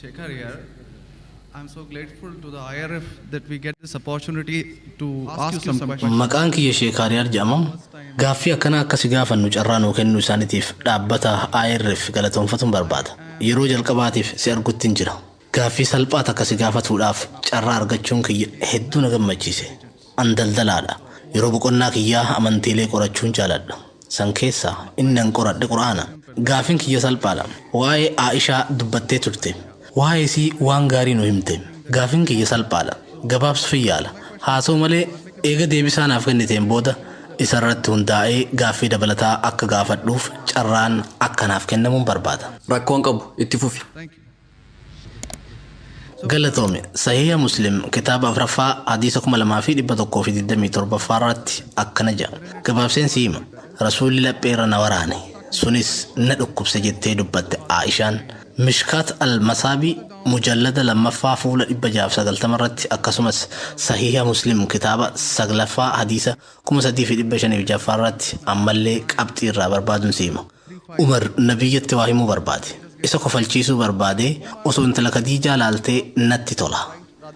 Shekhar here. I'm so grateful to the IRF that we get this opportunity to ask you some questions. Maqaan kiyya Sheekhaariyaar jedhama. Gaaffii akkanaa akkasi gaafannu carraa nuu kennuu isaaniitiif dhaabbata IRF galatoomfatuun barbaada. Yeroo jalqabaatiif si arguttiin jira. Gaaffii salphaata akkasi gaafatuudhaaf carraa argachuun kiyya hedduu na gammachiise. An daldalaadha. Yeroo boqonnaa kiyyaa amantiilee qorachuun jaaladha. San keessaa inni an qoradhe Qur'aana. Gaaffiin kiyya salphaadha. Waa'ee Aishaa dubbattee turte. Waa'ee isii waan gaarii nu himte. Gaaffiin kiyya salphaadha. Gabaabsuuf yaala. Haa ta'u malee eega deebisaa naaf kenniteen booda isarratti hundaa'ee gaaffii dabalataa akka gaafadhuuf carraan akkanaaf kennamuun barbaada. Rakkoon qabu itti fufi. Galatoome Sahiha Muslim kitaaba afraffaa hadiisa 2127 irratti akkana jedha. Gabaabseen siima rasuulli lapheerra na waraane sunis na dhukkubse jettee dubbatte Aishaan Mishkaat al-Masaabii mujallada lammaffaa fuula 690 irratti akkasumas Sahiha Muslim kitaaba saglaffaa hadiisa 3506 irratti ammallee qabxii irraa barbaaduun siima. Umar nabiyyatti waa himuu barbaade. Isa kofalchiisuu barbaade osoo intala Khadiijaa laaltee natti tola.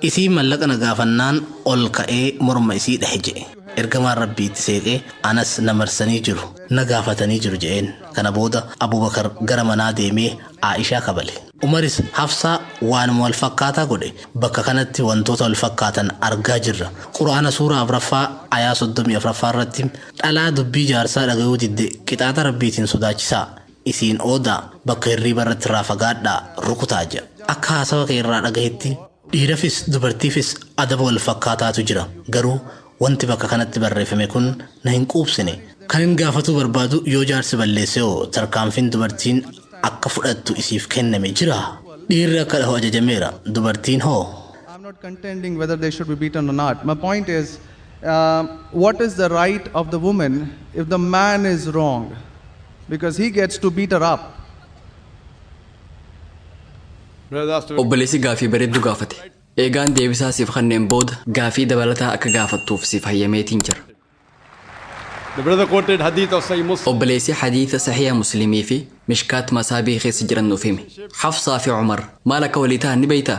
Isii mallaqa na gaafannaan ol ka'ee morma isii dhahe jedhe. Ergamaan Rabbiitti seeqee anas na marsanii jiru na gaafatanii jiru jedheen. Kana booda Abubakar gara manaa deemee Aishaa kabale. Umaris Hafsaa waanuma wal fakkaataa godhe. Bakka kanatti wantoota wal fakkaatan argaa jirra. Qur'aana suuraa afraffaa ayaa 34 irratti dhalaa dubbii jaarsaa dhagayuu didde qixaaxa Rabbiitiin sodaachisaa. Isiin oodaa bakka hirriiba irratti irraa fagaadhaa rukutaa jira. Akka haasawa kee irraa dhagayetti dhiirafis dubartiifis adaba wal fakkaataatu jira. Garuu wanti bakka kanatti barreeffame kun na hin quubsine. Kan hin gaafatuu barbaadu yoo jaarsi balleesse hoo tarkaanfiin dubartiin akka fudhattu isiif kenname jira. Dhiirri akka dhahu ajajameera. Dubartiin hoo? I'm not contending whether they should be beaten or not. My point is, what is the right of the woman if the man is wrong? Because he gets to beat her up. Obboleessi gaaffii bareedduu gaafate. Eegaan deebisaa siif kanneen booda gaaffii dabalataa akka gaafattuuf siif hayyameetiin jira. The brother quoted hadith of Sahih Muslim. Obboleessi hadiisa Sahiha Muslimii fi Mishkaat Masaabii keessa jiran nuuf hime. Hafsaa fi Umar maal akka walii ta'an ni beektaa?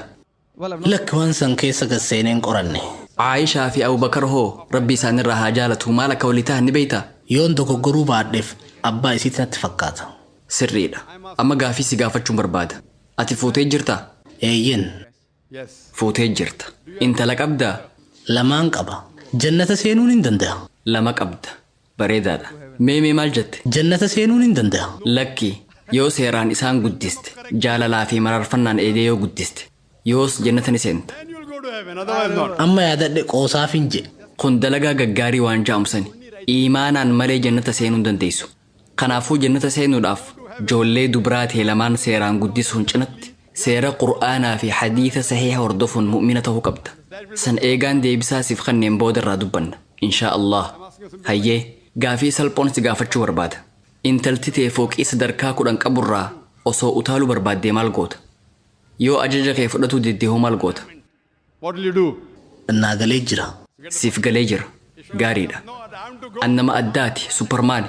Lakki waan san keessa gasseeneen qoranne. Aishaa fi Abubakar hoo Rabbi isaanirraa haa jaalatu maal akka walii ta'an ni beektaa? Yoon dogoggoruu baadheef abbaa isiitti natti fakkaata. Sirriidha. Amma gaaffii si gaafachuun barbaada. Ati fuutee jirtaa? Eeyyen. Yes. Fuutee jirta. Intala qabdaa? Lamaan qaba. Jannata seenuun hin danda'a. Lama qabda. Bareedaadha. Mee maal jette? Jannata seenuun hin danda'a. Lakki yoo seeraan isaan guddiste jaalalaa fi mararfannaan eegee yoo guddiste yoos jannata ni seenta. Then you'll go to heaven, otherwise not. Amma yaadadhe qoosaaf hin jedhe. Kun dalagaa gaggaarii waan jaamsani. Iimaanaan malee jannata seenuu hin dandeessu. Kanaafuu jannata seenuudhaaf ijoollee dubaraa ta'e lamaan seeraan guddisuun cinatti seera Qur'aanaa fi hadiisa sahiha hordofuun mu'mina ta'uu qabda. San eegaan deebisaa siif kanneen booda irraa dubbanna. Inshaa Allah. Hayyee gaafii salphoon si gaafachuu barbaada. Intalti ta'e fooqii sadarkaa 10 qaburraa osoo utaaluu barbaaddee maal goota? Yoo ajaja kee fudhatuu diddee maal goota? What will you do? Innaa galee jira. Siif galee jira. Gaariidha. An nama addaati Supermaan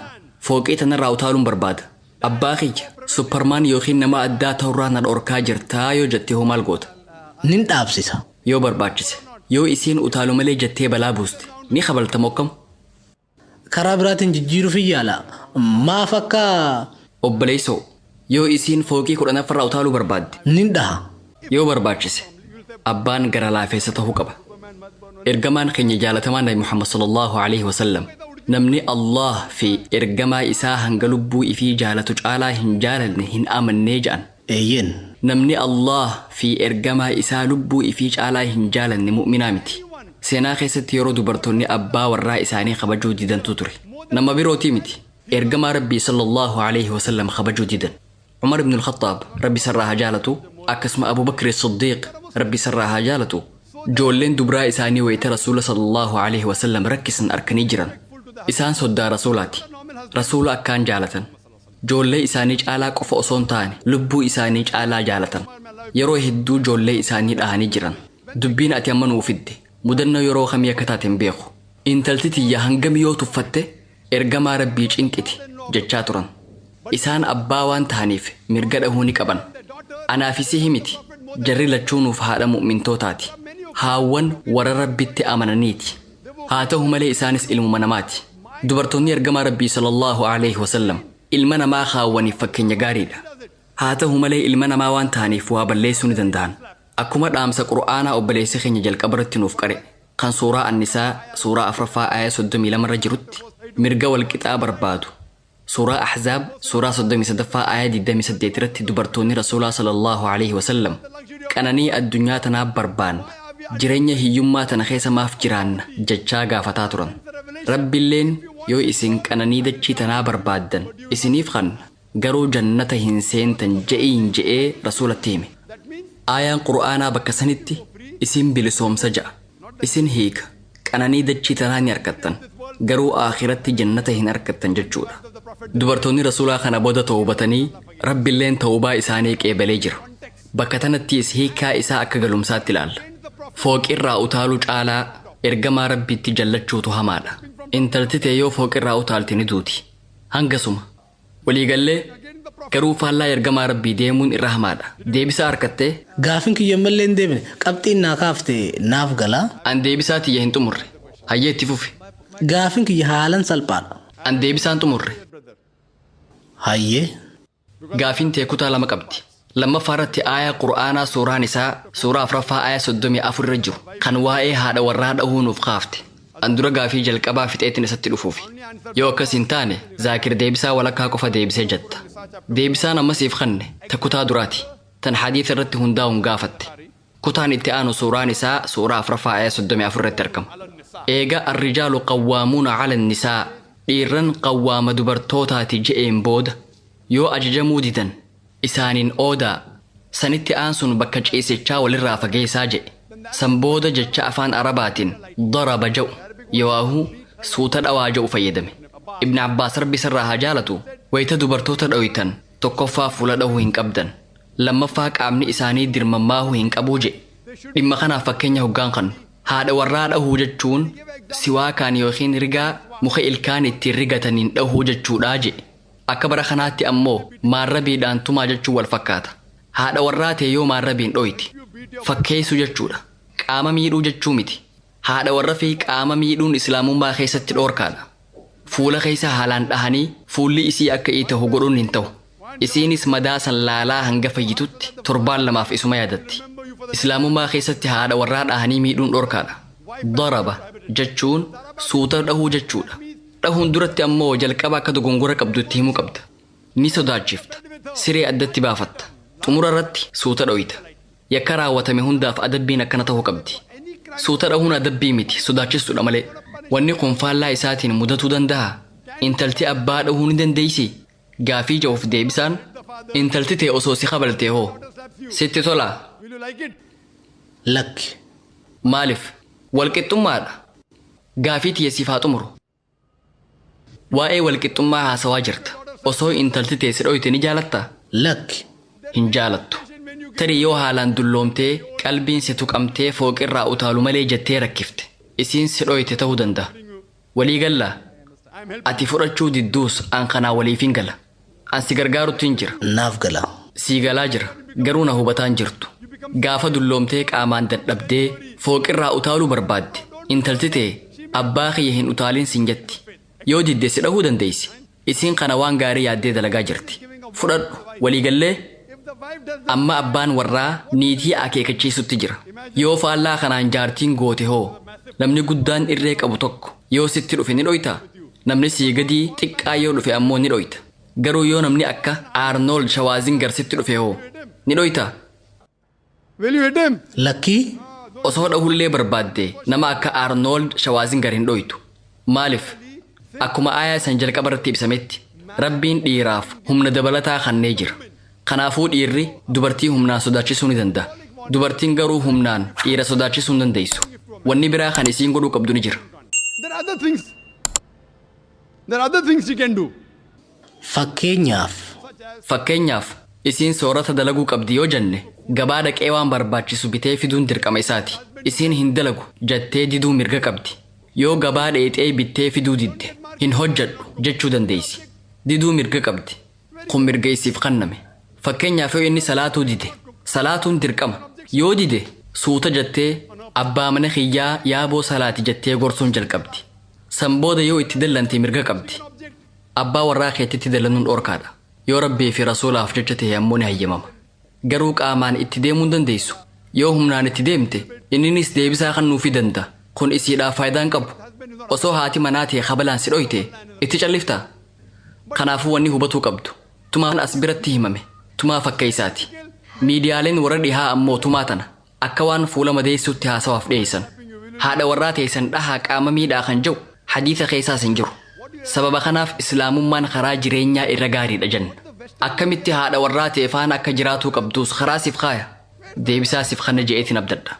fooqii tanarraa utaaluun barbaada. Abbaa kiyya Supermaan yookiin nama addaa ta'urraa na dhorkaa jirtaa yoo jettee hoo maal goota? Nin dhaabsisa. Yoo barbaachise yoo isiin utaalu malee jettee balaa buuste ni kabalta mokkam? Karaa biraatiin jijjiiruuf yaala. Maaf akka Obboleessoo yoo isiin fooqii 10 utaaluu barbaadde nin dhaha. yoo barbaachise abbaan gara laafeessa ta'uu qaba. Ergamaan keenya jaalatamaan Nabi Muhammad sallallahu alaihi wasallam namni Allah fi ergamaa isaa hanga lubbuu ifii jaalatu caalaa hin jaalanne hin amannee jedhan. Eeyyen. Namni Allah fi ergamaa isaa lubbuu ifii caalaa hin jaalanne mu'minaa miti. Seenaa keessatti yeroo dubartoonni abbaa warraa isaanii kabajuu didantu ture. Nama birootii miti. Ergamaa Rabbii sallallahu alaihi wasallam kabajuu didan. Umar ibn al-Khattab Rabbi sarraa haa jaalatu akkasuma Abu Bakr as-Siddiq Rabbi sarraa haa jaalatu. Joolleen dubraa isaanii wayita Rasuula sallallahu alaihi wasallam rakkisan arkanii jiran. Isaan soddaa Rasuulaati. Rasuula akkaan jaalatan. Joollee isaanii caalaa qofa osoo hin taane lubbuu isaanii caalaa jaalatan. Yeroo hedduu joollee isaanii dhahanii jiran. Dubbiin ati amma nuuf fidde mudannoo yeroo kamii akka taate hin beeku. Intalti tiyya hangam yoo tuffatte ergamaa Rabbii cinqiti jechaa turan. Isaan abbaa waan tahaniif mirga dhahuu ni qaban. Anaafisii himiti. jarri lachuunuuf haadha mu'mintootaati. Haawwan warra rabbitti amananiiti. Haa ta'u malee isaanis ilmuma namaati. Dubartoonni ergamaa rabbii sallallahu alaihi wasallam ilma namaa haawwaniif fakkeenya gaariidha. Haa ta'u malee ilma namaa waan ta'aniif waa balleessuu ni danda'an. Akkuma dhaamsa qur'aanaa obboleessi keenya jalqabarratti nuuf qare kan suuraa annisaa suuraa 4ffaa aaya 32 irra jirutti mirga walqixaa barbaadu. Suuraa ahzaab suuraa 33ffaa aaya 28 irratti dubartoonni rasuulaa sallallahu alaihi wasallam qananii addunyaa tanaa barbaanna jireenya hiyyummaa tana keessa maaf jiraanna jechaa gaafataa turan. Rabbiilleen yoo isin qananii dachii tanaa barbaaddan isiniif kanna garuu jannata hin seentan je'iin je'ee rasuulatti hime. Aayaan qur'aanaa bakka sanitti isin bilisoomsa ja'a. Isin hiika qananii dachii tanaa ni argattan garuu akhiratti jannata hin argattan jechuudha. Dubartoonni rasuulaa kana booda tawbatanii rabbiilleen tawbaa isaanii qeebalee jira. Bakka tanattis hiikaa isaa akka galumsaatti ilaalla. Fooqirraa utaaluu caalaa ergamaa rabbiitti jallachuutu hamaadha. Intalti ta'e yoo fooqirraa utaalti ni duuti. Hangasuma waliigallee garuu faallaa ergamaa rabbii deemuun irra hamaadha. Deebisaa harkattee Gaafin kiyya mallee hin deebine qabxiin naa kaafte naaf galaa. an deebisaa tiyya hin xumurre. Hayyee itti fufi. Gaafin kiyya haalan salphaadha. An deebisaan xumurre. Hayyee. Gaafiin tee kutaa lama qabdi. Lammaffaa irratti aayaa qur'aanaa suuraan isaa suuraa 4ffaa aaya 34 irra jiru kan waa'ee haadha warraa dhahuu nuuf kaafte. An dura gaafii jalqabaa fixeetiin isatti dhufuufi. Yoo akkas hin taane Zaakir deebisaa walakkaa qofa deebisee jetta. Deebisaan ammasiif kanne ta kutaa duraati. Tan hadiisa irratti hundaa'uun gaafatte. Kutaan itti aanu suuraan isaa suuraa 4ffaa aaya 34 irratti argama. Eega arrijaalu qawwaamuuna cala nisaa dhiirran qawwaama dubartootaati je'een booda yoo ajajamuu didan isaaniin oodaa sanitti aansuun bakka ciisichaa walirraa fageessaa jedhe. San booda jecha afaan arabaatiin daraba ja'u yowaahuu suuta dhawaa ja'u fayyadame. Ibn Abbaas rabbi sirraa haa jaalatu wayita dubartoota dhawitan tokkoffaa fuula dhahuu hin qabdan lammaffaa qaamni isaanii dirmammaahuu hin qabuu jedhe. Dhimma kanaaf fakkeenya hoggaan kannu haadha warraa dhahuu jechuun siwaakaan yookiin rigaa muka ilkaan ittiin rigataniin dhahuu jechuudhaa jedhe. Akka bara kanaatti ammoo maarrabiidhaan tumaa jechuun wal fakkaata. Haadha warraa ta'e yoo maarrabiin dhoyti fakkeessu jechuudha. Qaama miidhuu jechuu miti. Haadha warra fi qaama miidhuun islaamummaa keessatti dhoorkaadha. Fuula keessa haalaan dhahanii fuulli isii akka iitahu godhuun hin ta'u. Isiinis madaa san laalaa hanga fayyitutti torbaan lamaaf isuma yaadatti. Islaamummaa keessatti haadha warraa dhahanii miidhuun dhoorkaadha. Daraba jechuun suuta dhahuu jechuudha. Dhahuun duratti ammoo jalqaba akka dogongora qabdutti himuu qabda. Ni sodaachifta. Siree addatti baafatta. Xumura irratti suuta dhoyita. Yakka raawwatame hundaaf adabbiin akkana ta'uu qabdi. Suuta dhahuun adabbii miti sodaachistuudha malee. Wanni kun faallaa isaatiin mudatuu danda'a. Intalti abbaa dhahuu ni dandeessi. Gaafii ja'uuf deebisaan intalti ta'e osoo si qabaltee hoo sitti tolaa? Lakki. Maaliif? Walqixxummaadha. Gaafii tiyya siif haa xumuru. Waa'ee walqixxummaa haasawaa jirta. Osoo intalti ta'e si dhoyte ni jaalattaa? Lakki. Hin jaalattu. Tarii yoo haalaan dulloomtee qalbiin si tuqamtee fooqirraa utaalu malee jettee rakkifte. Isiin si dhoyte ta'uu danda'a. Walii gallaa? Ati fudhachuu didduus an kanaa waliifin gala. An si gargaarutti hin jira. Naaf gala. Sii galaa jira. Garuu na hubataan jirtu. Gaafa dulloomtee qaamaan dadhabdee fooqirraa utaaluu barbaadde. Intalti ta'e abbaa kiyya hin utaalin siin jetti. Yoo didde si dhahuu dandeessi. Isiin kana waan gaarii yaaddee dalagaa jirti. Fudhadhu waliigallee amma abbaan warraa niitii akeekachiisutti jira. Yoo faallaa kanaan jaartiin goote hoo namni guddaan irree qabu tokko yoo sitti dhufe ni dhoytaa? Namni sii gadii xiqqaa yoo dhufe ammoo ni dhoyta. Garuu yoo namni akka Arnold Schwarzenegger sitti dhufe hoo ni dhoytaa? Will you hit him? Lakkii. Osoo dhahullee barbaadde nama akka Arnold Schwarzenegger hin dhoytu. Maaliif? Akkuma aayaa san jalqaba irratti ibsametti rabbiin dhiiraaf humna dabalataa kennee jira. Kanaafuu dhiirri dubartii humnaan sodaachisuu ni danda'a. Dubartiin garuu humnaan dhiira sodaachisuu hin dandeessu. Wanni biraa kan isiin godhuu qabdu ni jira. There are other things. There are other things you can do. Fakkeenyaaf isiin soorata dalaguu qabdi yoo jenne gabaa dhaqee waan barbaachisu bitee fiduun dirqama isaati. Isiin hin dalagu jettee diduu mirga qabdi. Yoo gabaa dheexee bittee fiduu didde hin hojjedhu jechuu dandeessi. Diduu mirga qabdi. Kun mirga isiif kenname. Fakkeenyaaf yoo inni salaatuu dide salaatuun dirqama. yoo dide suuta jettee abbaa mana kiyyaa yaaboo salaati jettee gorsuun jalqabdi. San booda yoo itti dallante mirga qabdi. Abbaa warraa keetitti dallanuun dhorkaadha. Yoo rabbii fi rasuulaaf jecha ta'e ammoo ni hayyamama. Garuu qaamaan itti deemuu hin dandeessu. Yoo humnaan itti deemte inninis deebisaa kan nuufi danda'a. Kun isiidhaaf faayidaan qabu. Osoo haati manaa ta'e kabalaan si dhoyte itti calliftaa. Kanaafuu wanni hubatuu qabdu. Tumaan as biratti himame. Tumaa fakkeessaati. Miidiyaaleen warra dhihaa ammoo tumaa tana. Akka waan fuula madeessuutti haasawaaf dhiyeessan. Haadha warraa teessan dhahaa qaama miidhaa kan jiru hadiisa keessaas hin jiru. Sababa kanaaf islaamummaan karaa jireenyaa irra gaariidha jenna. Akkamitti haadha warraa ta'e faana akka jiraatuu qabduus karaa siif kaaya. Deebisaa siif kana je'eetiin abdadha.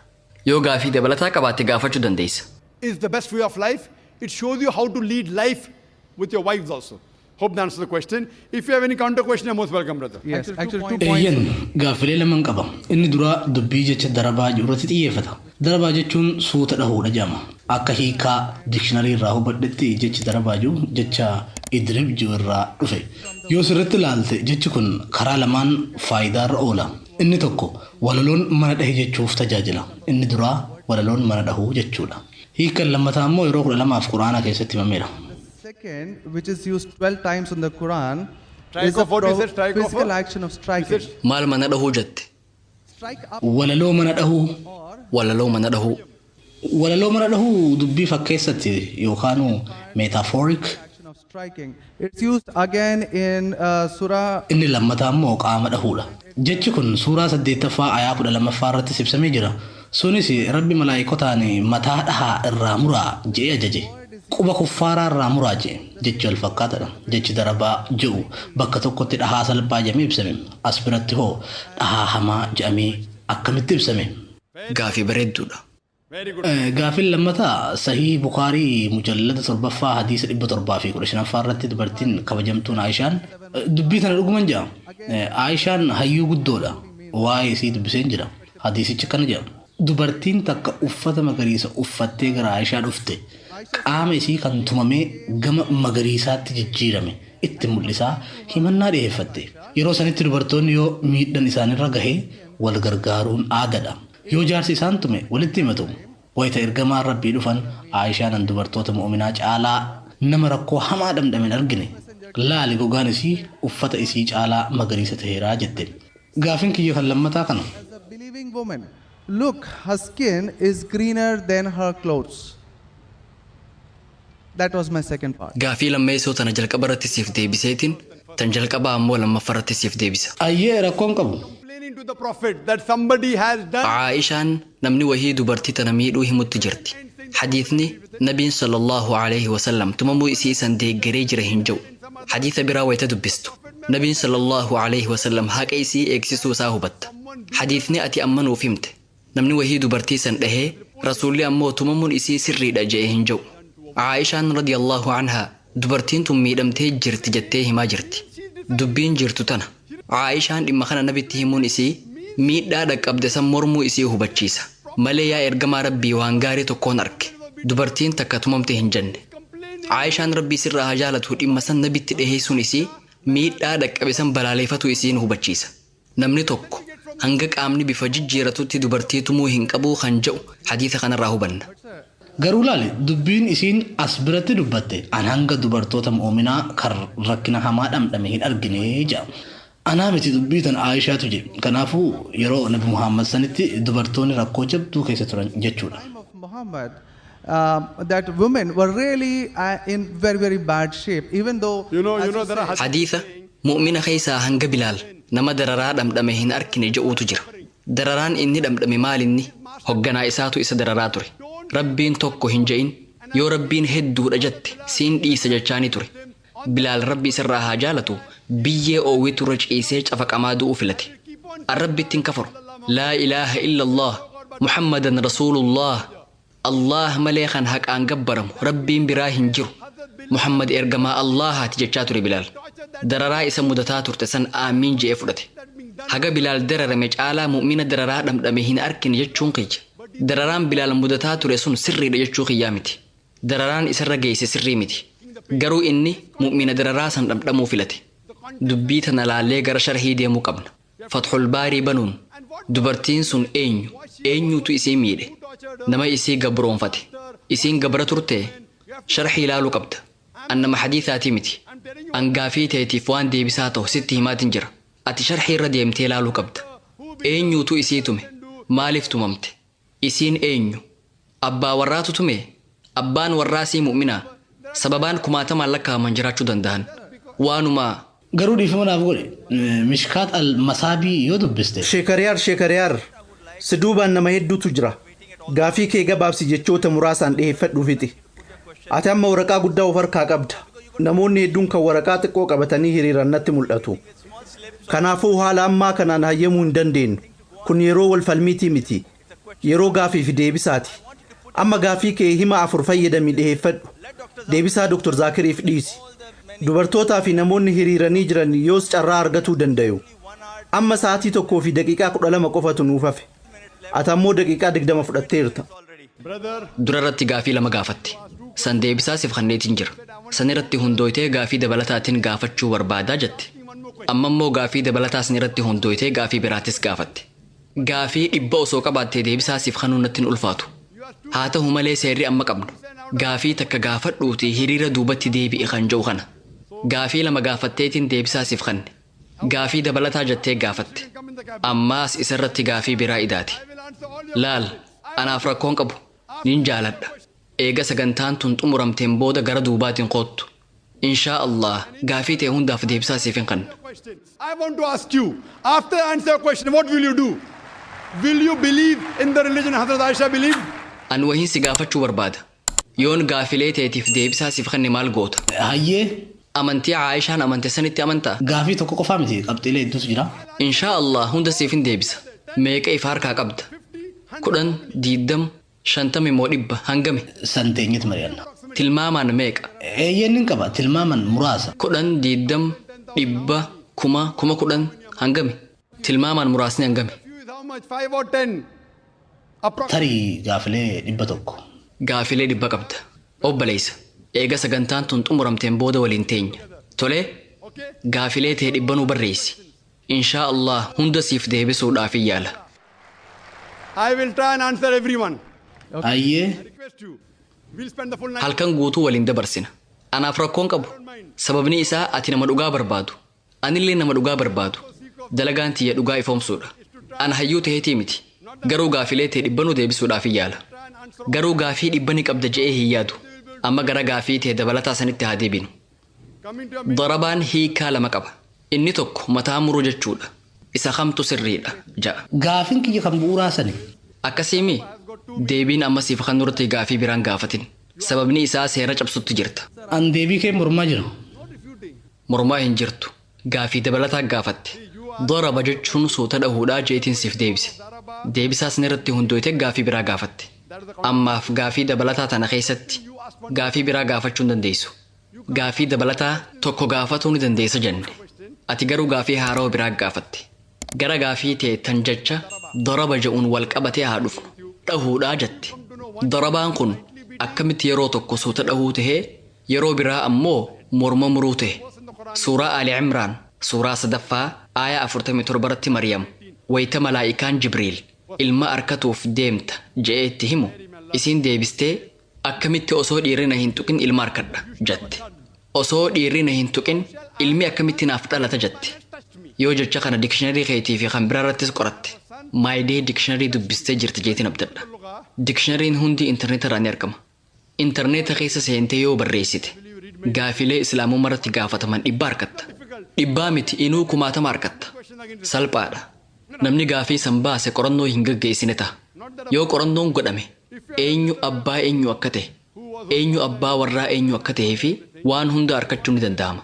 Yoo gaafii dabalataa qabaatte gaafachuu dandeessa. Is the best way of life. It shows you how to lead life with your wives also. Hope that answers the question. If you have any counter question, you're most welcome, brother. Yes, actually 2 Eeyyan points. gaaffilee lamaan qaba. Inni duraa dubbii jecha darabaa irratti xiyyeeffata. Darabaa jechuun suuta dhahuudha jedhama. Akka hiikaa dikshiinarii irraa hubadhetti jechi darabaa jiru jecha idrib jiru irraa dhufe. Yoo sirriitti ilaalte jechi kun karaa lamaan faayidaa irra oola. Inni tokko walaloon mana dhahe jechuuf tajaajila. Inni duraa walaloon mana dhahuu jechuudha. Hiikan lammataa immoo yeroo 12 Quraanaa keessatti himameera. Second, which is used 12 times in the Quran, Strike is the off, what is it? Strike off? physical action of striking. Maal mana dhahuu jette? Strike up Walaloo mana dhahuu. Walaloo mana dhahuu. Walaloo mana dhahuu dubbii fakkeessatti yookaan metaphoric. action of striking. It's used again in Surah. Inni lammataa immoo qaama dhahuudha. Jechi kun suuraa 8ffaa ayaa 12ffaa irratti ibsamee jira. Sunis rabbi malaayikotaan mataa dhahaa irraa muraa jedhee ajaje. Quba kuffaaraa irraa muraa jedhe. Jechi wal fakkaataadha. Jechi darabaa jedhu bakka tokkotti dhahaa salphaa jedhamee ibsame. As biratti hoo dhahaa hamaa jedhamee akkamitti ibsame? Gaafii bareedduudha. Very good. Gaaffiin lammataa sahii Bukaarii mujallada 7ffaa hadiisa 715 irratti dubartiin kabajamtuun Aayishaan dubbii tana dhuguman jedha. Aayishaan hayyuu guddoodha. Waa'ee isii dubbiseen jira. Hadiisichi kana jedha. Dubartiin takka uffata magariisa uffattee gara Aayishaa dhufte. Qaama isii kan tumamee gama magariisaatti jijjiirame itti mul'isaa himannaa dhiyeeffatte. Yeroo sanitti dubartoonni yoo miidhaan isaanirra gahee wal gargaaruun aadaadha. Yoo jaarsi isaan tume walitti himatu. Wayita ergamaan rabbii dhufan Aayishaan dubartoota mu'uminaa caalaa nama rakkoo hamaa dhamdhamen argine. Laali gogaan isii uffata isii caalaa magariisa ta'eeraa jette. Gaafin kiyya kan lammataa kana. As a believing woman, look, her skin is greener than her clothes. That was my second part. Gaafii lammeessoo tana jalqaba irratti siif deebiseetiin tan jalqabaa ammoo lammaffaa irratti siif deebisa. Ayyee rakkoon qabu. Complaining to the Prophet that somebody has done. Aayishaan namni wahii dubartii tana miidhuu himutti jirti. Hadiisni nabiin sallallahu alaihi wasallam tumamuu isii san deeggaree jira hin jiru. Hadiisa biraa wayita dubbistu. Nabiin sallallahu alaihi wasallam haqa isii eegsisuu isaa hubatta. Hadiisni ati amma nuuf himte. Namni wahii dubartii san dhahee rasuulli ammoo tumamuun isii sirriidha jedhee hin jiru. Aayishaan radiyallahu anhaa dubartiin tun miidhamtee jirti jettee himaa jirti. Dubbiin jirtu tana. Aayishaan dhimma kana nabitti himuun isii miidhaa dhaqqabde san mormuu isii hubachiisa. Malee yaa ergamaa rabbii waan gaarii tokkoon arge. Dubartiin takka tumamte hin jenne. Aayishaan rabbii sirraa haa jaalatu dhimma san nabitti dhiheessuun isii miidhaa dhaqqabe san balaaleeffatu isiin hubachiisa. Namni tokko hanga qaamni bifa jijjiiratutti dubartii tumuu hin qabuu kan jedhu hadiisa kanarraa hubanna. Garuu laali dubbiin isiin as biratti dubbatte an hanga dubartoota mu'uminaa kan rakkina hamaa dhamdhame hin argine jedha. Anaa miti dubbii tan Aayishaatu jedhe. Kanaafuu yeroo Nabi Muhammad sanitti dubartoonni rakkoo jabduu keessa turan jechuudha. Time of Muhammad, that women were really in very, very bad shape, even though. You know, as there are Hadiisa mu'mina keessaa hanga Bilaal nama dararaa dhamdhame hin argine jedhuutu jira. Dararaan inni dhamdhame maalinni hogganaa isaatu isa dararaa ture. Rabbiin tokko hin je'in yoo rabbiin hedduudha jette siin dhiisa jechaani ture. Bilaal rabbi isarraa haa jaalatu biyyee oowwitu irra ciisee cafaqamaa du'uu filate. Arrabbitti hin kafaru. Laa ilaaha illallah Muhammadan Rasuulullah. Allah malee kan haqaan gabbaramu rabbiin biraa hin jiru. Muhammad ergamaa Allahaati jechaa ture Bilaal. Dararaa isa mudataa turte san aamiin je'ee fudhate. Haga Bilaal dararame caalaa mu'mina dararaa dhamdhame hin argine jechuun kiyya. Dararaan Bilaal mudataa ture sun sirriidha jechuu kiyyaa miti. Dararaan isarra geesse sirrii miti. Garuu inni mu'mina dararaa san dhamdhamuu filate. Dubbii tana laallee gara sharhii deemuu qabna. Fathul Baarii banuun dubartiin sun eenyutu isii miidhe nama isii gabroonfate isiin gabra turte sharxii ilaaluu qabda annama hadiisaatii miti angaafii teetiif waan deebisaa ta'u sitti himaatin jira ati sharxii irra deemtee ilaaluu qabda eenyutu isii tume maaliif tumamte isiin eenyu abbaa warraatu tume abbaan warraasii mu'minaa sababaan kumaatamaan lakkaa'aman jiraachuu danda'an waanuma garuu dhiifamanaaf godhe mishkaat al-masaabii yoo dubbiste sheekariyaar si duubaan nama hedduutu jira gaafii kee gabaabsi jechoota muraasaan dhiheeffadhuu fixi ati amma waraqaa guddaa of harkaa qabda namoonni hedduun kan waraqaa xiqqoo qabatanii hiriiran natti mul'atu kanaafuu haala ammaa kanaan hayyamuu hin dandeenyu kun yeroo wal falmiitii miti yeroo gaafii fi deebisaati amma gaafii kee hima afur fayyadamii dhiheeffadhu deebisaa Dr. Zaakiriif dhiisi dubartootaa fi namoonni hiriiranii jiran yoos carraa argatuu danda'u amma sa'aatii 1 fi daqiiqaa 12 qofatu nuuf hafe ati ammoo daqiiqaa 20 fudhatteerta durarratti gaafii lama gaafatte san deebisaa siif kanneetiin jira san irratti hundooytee gaafii dabalataatiin gaafachuu barbaadaa jette amma immoo gaafii dabalataa san irratti hundooytee gaafii biraatis gaafatte gaafii 100 osoo qabaattee deebisaa siif kanuun natti hin ulfaatu haa ta'u malee seerri amma qabnu gaafii takka gaafadhuuti hiriira duubatti deebi'i kan jedhu kana gaafii lama gaafatteetiin deebisaa siif kanne gaafii dabalataa jettee gaafatte ammaas isarratti gaafii biraa idaati laal anaaf rakkoon qabu nin jaaladha eega sagantaan tun xumuramteen booda gara duubaatiin koottu inshaa Allah gaafii ta'e hundaaf deebisaa siif hin kanne I want to ask you, after I answer your question, what will you do? Will you believe in the religion Hazrat Aisha believed? an wahiin si gaafachuu barbaada yoon gaafilee ta'eetiif deebisaa siif kanne maal goota hayyee amantii Aayishaan amante sanitti amantaa gaafii tokko qofaa miti qabxiilee hedduutu jira inshaa Allah hunda siif hin deebisa meeqa ifa harkaa qabda 10 20 50 moo 100 hangame santeenyit mari'anna tilmaamaan meeqa eeyyennin qaba tilmaaman muraasa 10 20 100 kuma 10 hangame tilmaamaan muraasni hangame How much? 5 or 10? Approximately. tarii gaafilee 100 gaafilee 100 qabda obboleessa eega sagantaan tun xumuramteen booda waliin teenya tolee gaafilee ta'e 100 nu barreessi inshaa Allah hunda siif deebisuudhaaf yaala I will try and answer everyone. hayyee Request you. We'll spend the full night. halkan guutuu waliin dabarsina anaaf rakkoon qabu sababni isaa ati nama dhugaa barbaadu anillee nama dhugaa barbaadu dalagaan tiyya dhugaa ifoomsuudha ana hayyuu ta'eetii miti garuu gaafilee ta'e 100 nu deebisuudhaaf yaala garuu gaafii 100 ni qabda je'ee hin yaadu amma gara gaafii ta'e dabalataa sanitti haa deebinu Coming to your darabaan hiikaa lama qaba inni tokko mataa muruu jechuudha isa kamtu sirriidha ja'a gaafiin kiyya kan bu'uuraa sani akkasiimi deebiin amma siif kan nurti gaafii biraan gaafatin sababni isaa seera cabsutti jirta an deebii kee mormaa jira mormaa hin jirtu gaafii dabalataa gaafatte daraba jechuun suuta dhahuudhaa jeetiin siif deebise deebisaas irratti hundooyte gaafii biraa gaafatte ammaaf gaafii dabalataa tana keessatti gaafii biraa gaafachuu hin dandeessu gaafii dabalataa tokko gaafatuu ni dandeessa jenne ati garuu gaafii haarawaa biraa gaafatte gara gaafii ta'e tan jecha daraba je'uun wal qabatee haa dhufnu dhahuudhaa jette darabaan kun akkamitti yeroo tokko suuta dhahuu tahee yeroo biraa ammoo morma muruu ta'e suuraa Ali Imraan suuraa 3ffaa aayaa 47 irratti Maryam wayita malaa'ikaan Jibriil ilma arkatuuf deemta je'ee itti himu isiin deebistee akkamitti osoo dhiirina hin tuqin ilma arkadha jette osoo dhiirina hin tuqin ilmi akkamitti naaf dhalata jette yoo jecha kana dikshiinarii keetii fi kan biraa irrattis qoratte maayidee dikshiinarii dubbistee jirti jeetiin abdadha dikshiinariin hundi intarneeta irraa ni argama intarneeta keessa seentee yoo barreessite gaafilee islaamummaa irratti gaafataman 100 argatta 100 miti inuu 1000 argatta salphaadha namni gaafii san baase qorannoo hin gaggeessine ta'a yoo qorannoon godhame eenyu abbaa eenyu akka ta'e eenyu abbaa warraa eenyu akka ta'ee fi waan hunda argachuu ni danda'ama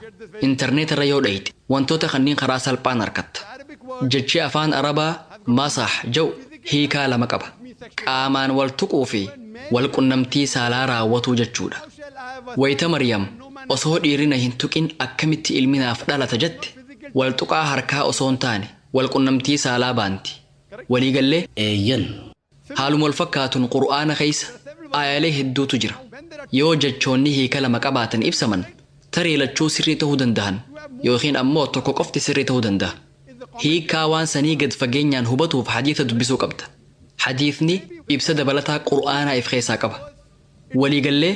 intarneeta irra yoo dhayite wantoota kanneen karaa salphaan argatta jechi afaan arabaa masaah jedhu hiikaa lama qaba qaamaan wal tuquu fi wal qunnamtii saalaa raawwatuu jechuudha wayita Maryam osoo dhiirina hin tuqin akkamitti ilmi naaf dhalata jette wal tuqaa harkaa osoo hin taane wal qunnamtii saalaa baanti waliigallee eeyyan haaluma wal fakkaatuun qur'aana keessa aayalee hedduutu jira yoo jechoonni hiika lama qabaatan ibsaman tarii lachuu sirrii ta'uu danda'an yookiin ammoo tokko qofti sirrii ta'uu danda'a hiikaa waan sanii gad fageenyaan hubatuuf hadiisa dubbisuu qabda. Hadiisni ibsa dabalataa qur'aanaa if keessaa qaba. Waliigallee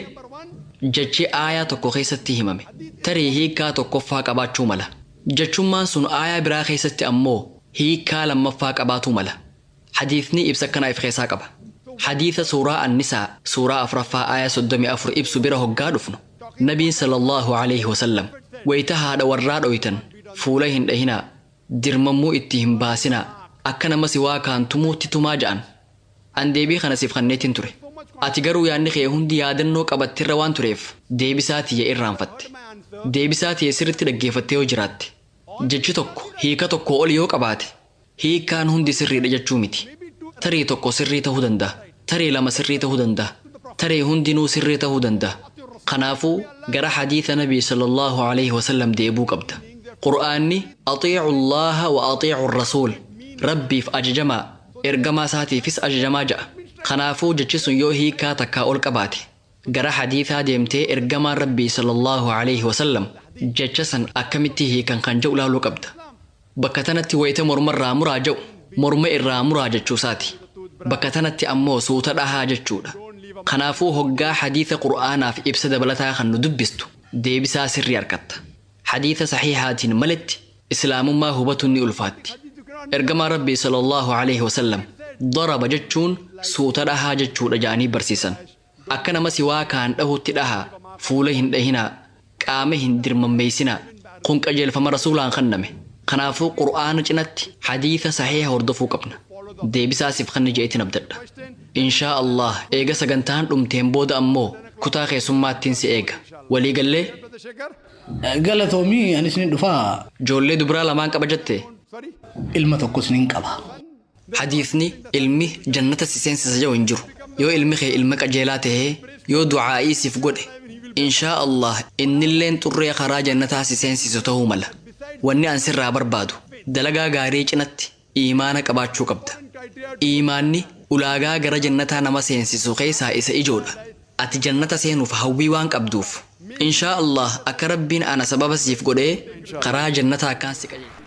jechi aayaa tokko keessatti himame tarii hiikaa tokkoffaa qabaachuu mala. Jechummaan sun aayaa biraa keessatti ammoo hiikaa lammaffaa qabaatuu mala. Hadiisni ibsa kanaa if keessaa qaba. Hadiisa suuraa Annisaa suuraa 4 aayaa 34 ibsu bira hoggaa dhufnu. Nabiin sallallahu alayhi wasallam wayita haadha warraa dhoytan fuula hin dhahinaa dirmammuu itti hin baasinaa akka nama si waa kaantumuutti tumaa ja'an. An deebii kana siif kanneetiin ture. Ati garuu yaadni kee hundi yaadannoo qabattirra waan tureef deebisaa tiyya irraanfatte. Deebisaa tiyya sirritti dhaggeeffattee yoo jiraatte. Jechi tokko hiika tokko ol yoo qabaate hiikaan hundi sirriidha jechuu miti. Tarii tokko sirrii ta'uu danda'a. Tarii lama sirrii ta'uu danda'a. Tarii hundinuu sirrii ta'uu danda'a. Kanaafuu gara hadiisa Nabii sallallahu alayhi wasallam deebuu qabda. Qur'aanni atiicu Allaha wa atiicu Rasuul Rabbiif ajajamaa ergamaa isaatiifis ajajamaa ja'a. Kanaafuu jechi sun yoo hiikaa takkaa ol qabaate gara hadiisaa deemtee ergamaan Rabbii sallallahu alayhi wasallam jecha san akkamitti hiikan kan jedhu ilaaluu qabda. Bakka tanatti wayita morma irraa muraa jedhu morma irraa muraa jechuusaati. Bakka tanatti ammoo suuta dhahaa jechuudha. Kanaafuu hoggaa hadiisa qur'aanaaf ibsa dabalataa kan nu dubbistu deebisaa sirrii argatta. Hadiisa saxiihaatiin maletti islaamummaa hubatuun ni ulfaatti. Ergamaa Rabbii sallallahu alayhi wasallam daraba jechuun suuta dhahaa jechuudha jedhanii barsiisan. Akka nama si waa kaan dhahutti dhahaa fuula hin dhahinaa qaama hin dirmammeessinaa kun qajeelfama rasuulaan kenname. Kanaafuu qur'aana cinatti hadiisa saxiiha hordofuu qabna. Deebisaa siif kanni je'eetiin abdadha. Inshaa Allah eega sagantaan dhumteen booda ammoo kutaa keessummaattiin si eega. Waliigallee Galatoomii anis ni dhufaa. Ijoollee dubiraa lamaan qaba jettee Ilma tokkos nin qaba. hadiisni ilmi jannata si seensisa jedhu hin jiru. Yoo ilmi kee ilma qajeelaa ta'ee yoo du'aa'ii siif godhe inshaa Allah innilleen xurree karaa jannataa si seensisu ta'uu mala. Wanni an sirraa barbaadu dalagaa gaarii cinatti iimaana qabaachuu qabda. Iimaanni ulaagaa gara jannataa nama seensisu keessaa isa ijoodha. Ati jannata seenuuf hawwii waan qabduuf inshaa Allah akka Rabbiin ana sababa siif godhee karaa jannataa akkaan si qajeelcha.